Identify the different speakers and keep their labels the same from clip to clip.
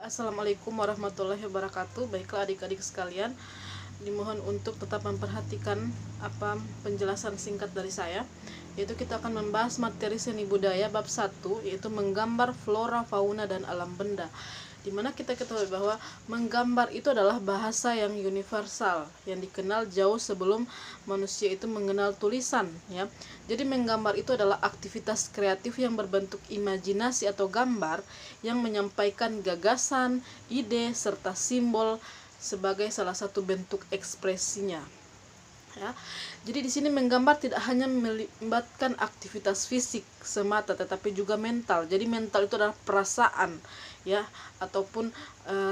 Speaker 1: Assalamualaikum warahmatullahi wabarakatuh. Baiklah adik-adik sekalian, dimohon untuk tetap memperhatikan penjelasan singkat dari saya, yaitu kita akan membahas materi seni budaya bab 1, yaitu menggambar flora, fauna, dan alam benda. Dimana kita ketahui bahwa menggambar itu adalah bahasa yang universal, yang dikenal jauh sebelum manusia itu mengenal tulisan, ya. Jadi menggambar itu adalah aktivitas kreatif yang berbentuk imajinasi atau gambar yang menyampaikan gagasan, ide, serta simbol sebagai salah satu bentuk ekspresinya. Ya. Jadi di sini menggambar tidak hanya melibatkan aktivitas fisik semata, tetapi juga mental. Jadi mental itu adalah perasaan, ya, ataupun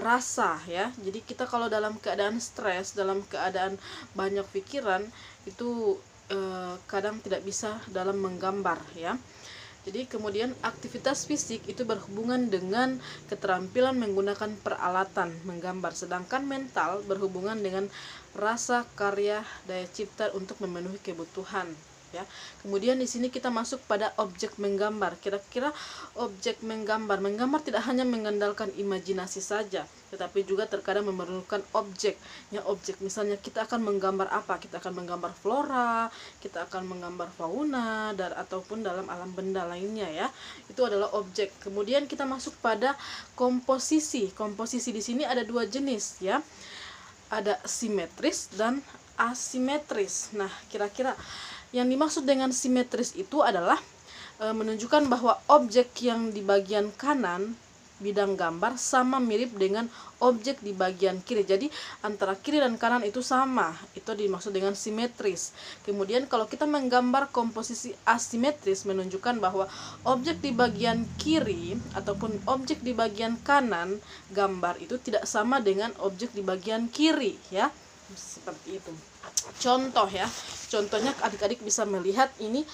Speaker 1: rasa, ya. Jadi kita kalau dalam keadaan stres, dalam keadaan banyak pikiran, itu kadang tidak bisa dalam menggambar, ya. Jadi kemudian aktivitas fisik itu berhubungan dengan keterampilan menggunakan peralatan menggambar, sedangkan mental berhubungan dengan rasa, karya, daya cipta untuk memenuhi kebutuhan, ya. Kemudian di sini kita masuk pada objek menggambar. Kira-kira objek menggambar tidak hanya mengandalkan imajinasi saja, tetapi juga terkadang memerlukan objek. Ya, objek misalnya kita akan menggambar apa? Kita akan menggambar flora, kita akan menggambar fauna, dan ataupun dalam alam benda lainnya, ya. Itu adalah objek. Kemudian kita masuk pada komposisi. Komposisi di sini ada dua jenis, ya. Ada simetris dan asimetris. Nah, kira-kira yang dimaksud dengan simetris itu adalah menunjukkan bahwa objek yang di bagian kanan bidang gambar sama mirip dengan objek di bagian kiri. Jadi antara kiri dan kanan itu sama. Itu dimaksud dengan simetris. Kemudian kalau kita menggambar komposisi asimetris, menunjukkan bahwa objek di bagian kiri ataupun objek di bagian kanan gambar itu tidak sama dengan objek di bagian kiri, ya. Seperti itu. Contoh, ya. Contohnya adik-adik bisa melihat ini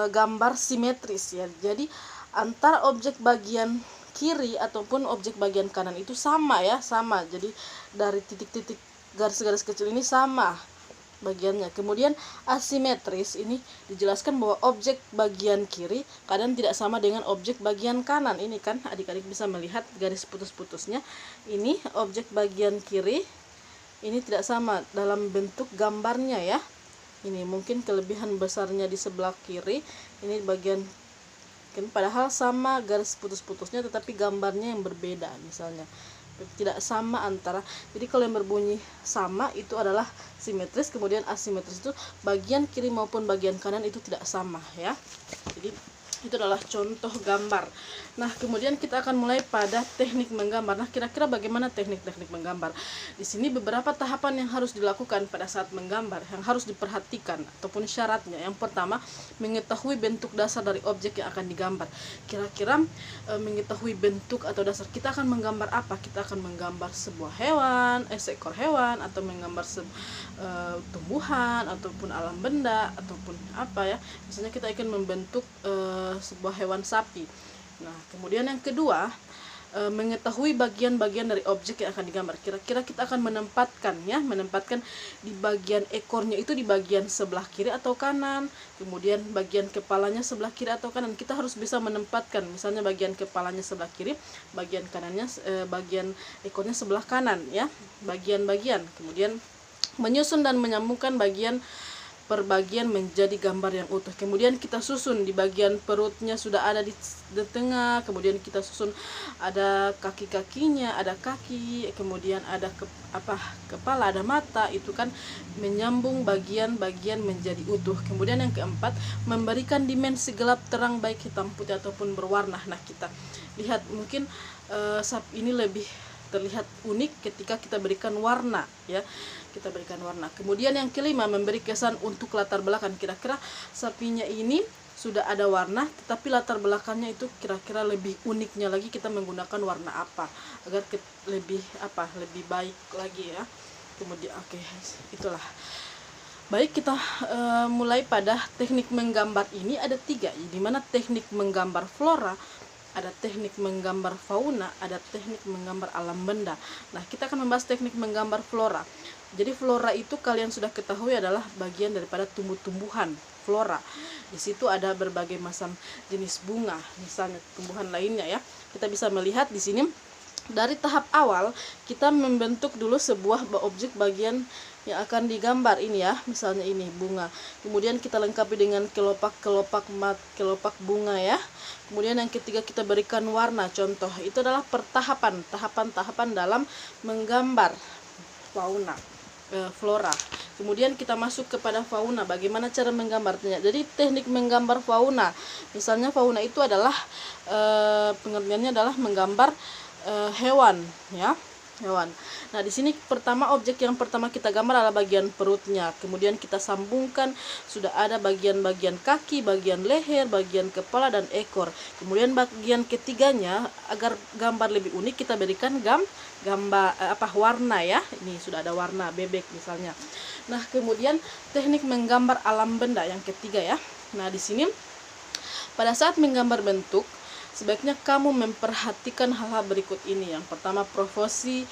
Speaker 1: gambar simetris, ya. Jadi antara objek bagian kiri ataupun objek bagian kanan itu sama, ya, sama. Jadi dari titik-titik garis-garis kecil ini sama bagiannya. Kemudian asimetris ini dijelaskan bahwa objek bagian kiri kadang tidak sama dengan objek bagian kanan. Ini kan adik-adik bisa melihat garis putus-putusnya. Ini objek bagian kiri, ini tidak sama dalam bentuk gambarnya, ya. Ini mungkin kelebihan besarnya di sebelah kiri, ini bagian kan padahal sama garis putus-putusnya, tetapi gambarnya yang berbeda misalnya. Tidak sama antara. Jadi kalau yang berbunyi sama itu adalah simetris, kemudian asimetris itu bagian kiri maupun bagian kanan itu tidak sama, ya. Jadi itu adalah contoh gambar. Nah, kemudian kita akan mulai pada teknik menggambar. Nah, kira-kira bagaimana teknik-teknik menggambar? Di sini beberapa tahapan yang harus dilakukan pada saat menggambar, yang harus diperhatikan ataupun syaratnya. Yang pertama, mengetahui bentuk dasar dari objek yang akan digambar. Kira-kira mengetahui bentuk atau dasar, kita akan menggambar apa? Kita akan menggambar sebuah hewan, seekor hewan, atau menggambar tumbuhan ataupun alam benda ataupun apa, ya. Misalnya kita ingin membentuk sebuah hewan sapi. Nah, kemudian yang kedua, mengetahui bagian-bagian dari objek yang akan digambar. Kira-kira kita akan menempatkan di bagian ekornya itu di bagian sebelah kiri atau kanan, kemudian bagian kepalanya sebelah kiri atau kanan. Kita harus bisa menempatkan, misalnya bagian kepalanya sebelah kiri, bagian kanannya bagian ekornya sebelah kanan, ya. Bagian-bagian. Kemudian menyusun dan menyambungkan bagian per bagian menjadi gambar yang utuh. Kemudian kita susun di bagian perutnya sudah ada di tengah, kemudian kita susun ada kaki-kakinya, ada kaki, kemudian ada kepala, ada mata, itu kan menyambung bagian-bagian menjadi utuh. Kemudian yang keempat, memberikan dimensi gelap terang baik hitam putih ataupun berwarna. Nah, kita lihat mungkin sapi ini lebih terlihat unik ketika kita berikan warna, ya. Kita berikan warna. Kemudian yang kelima, memberi kesan untuk latar belakang. Kira-kira sapinya ini sudah ada warna, tetapi latar belakangnya itu kira-kira lebih uniknya lagi kita menggunakan warna apa agar lebih baik lagi, ya. Kemudian itulah. Baik, kita mulai pada teknik menggambar ini ada 3, di mana teknik menggambar flora, ada teknik menggambar fauna, ada teknik menggambar alam benda. Nah, kita akan membahas teknik menggambar flora. Jadi flora itu kalian sudah ketahui adalah bagian daripada tumbuh-tumbuhan, flora. Di situ ada berbagai macam jenis bunga, misalnya tumbuhan lainnya, ya. Kita bisa melihat di sini dari tahap awal kita membentuk dulu sebuah objek bagian yang akan digambar ini ya, misalnya ini bunga. Kemudian kita lengkapi dengan kelopak bunga ya. Kemudian yang ketiga kita berikan warna. Contoh itu adalah tahapan dalam menggambar flora. Kemudian kita masuk kepada fauna. Bagaimana cara menggambarnya? Jadi teknik menggambar fauna. Misalnya fauna itu adalah pengertiannya adalah menggambar hewan ya, hewan. Nah, di sini objek yang pertama kita gambar adalah bagian perutnya. Kemudian kita sambungkan, sudah ada bagian-bagian kaki, bagian leher, bagian kepala dan ekor. Kemudian bagian ketiganya agar gambar lebih unik kita berikan warna ya. Ini sudah ada warna bebek misalnya. Nah, kemudian teknik menggambar alam benda yang ketiga ya. Nah, di sini pada saat menggambar bentuk sebaiknya kamu memperhatikan hal-hal berikut ini. Yang pertama, proporsi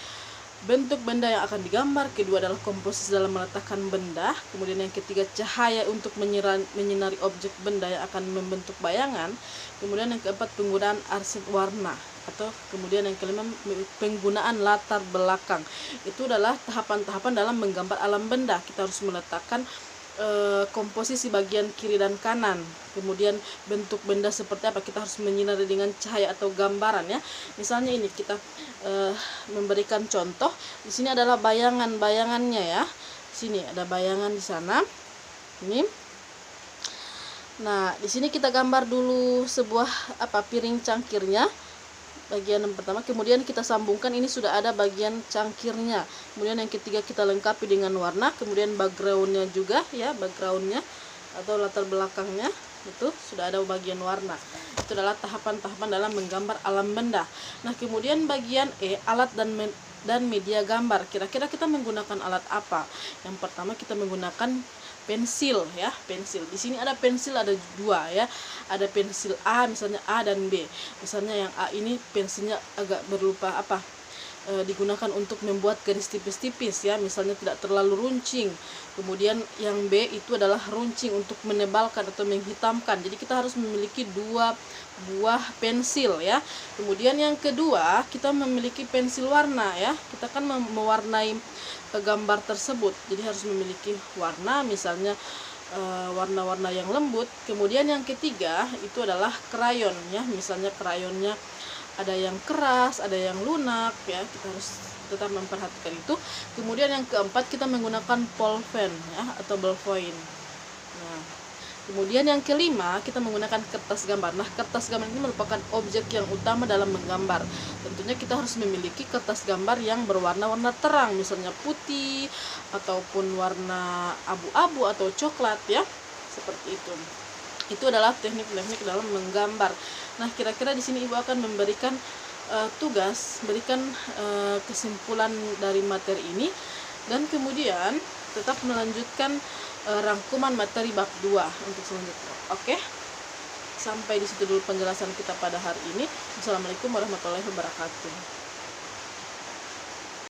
Speaker 1: bentuk benda yang akan digambar. Kedua adalah komposisi dalam meletakkan benda. Kemudian yang ketiga, cahaya untuk menyinari objek benda yang akan membentuk bayangan. Kemudian yang keempat, penggunaan arsen warna. Atau kemudian yang kelima, penggunaan latar belakang. Itu adalah tahapan-tahapan dalam menggambar alam benda. Kita harus meletakkan komposisi bagian kiri dan kanan. Kemudian bentuk benda seperti apa, kita harus menyinari dengan cahaya atau gambaran ya. Misalnya ini kita memberikan contoh. Di sini adalah bayangannya ya. Sini ada bayangan di sana. Ini. Nah, di sini kita gambar dulu sebuah piring cangkirnya. Bagian yang pertama, kemudian kita sambungkan, ini sudah ada bagian cangkirnya. Kemudian yang ketiga kita lengkapi dengan warna, kemudian backgroundnya juga ya, backgroundnya atau latar belakangnya itu sudah ada bagian warna. Itu adalah tahapan-tahapan dalam menggambar alam benda. Nah, kemudian bagian alat dan media gambar. Kira-kira kita menggunakan alat apa? Yang pertama kita menggunakan pensil ya, pensil. Di sini ada pensil, ada dua ya. Ada pensil A, misalnya A dan B. Misalnya yang A ini pensilnya agak berupa digunakan untuk membuat garis tipis-tipis ya, misalnya tidak terlalu runcing. Kemudian yang B itu adalah runcing untuk menebalkan atau menghitamkan. Jadi kita harus memiliki dua buah pensil ya. Kemudian yang kedua kita memiliki pensil warna ya. Kita kan mewarnai gambar tersebut, jadi harus memiliki warna, misalnya warna-warna yang lembut. Kemudian yang ketiga itu adalah krayon ya, misalnya krayonnya ada yang keras, ada yang lunak ya, kita harus tetap memperhatikan itu. Kemudian yang keempat kita menggunakan pulpen ya, atau ballpoint. Nah, kemudian yang kelima kita menggunakan kertas gambar. Nah, kertas gambar ini merupakan objek yang utama dalam menggambar. Tentunya kita harus memiliki kertas gambar yang berwarna-warna terang, misalnya putih ataupun warna abu-abu atau coklat ya, seperti itu. Itu adalah teknik-teknik dalam menggambar. Nah, kira-kira di sini Ibu akan memberikan tugas, berikan kesimpulan dari materi ini, dan kemudian tetap melanjutkan rangkuman materi bab 2 untuk selanjutnya. Oke? Sampai di situ dulu penjelasan kita pada hari ini. Wassalamualaikum warahmatullahi wabarakatuh.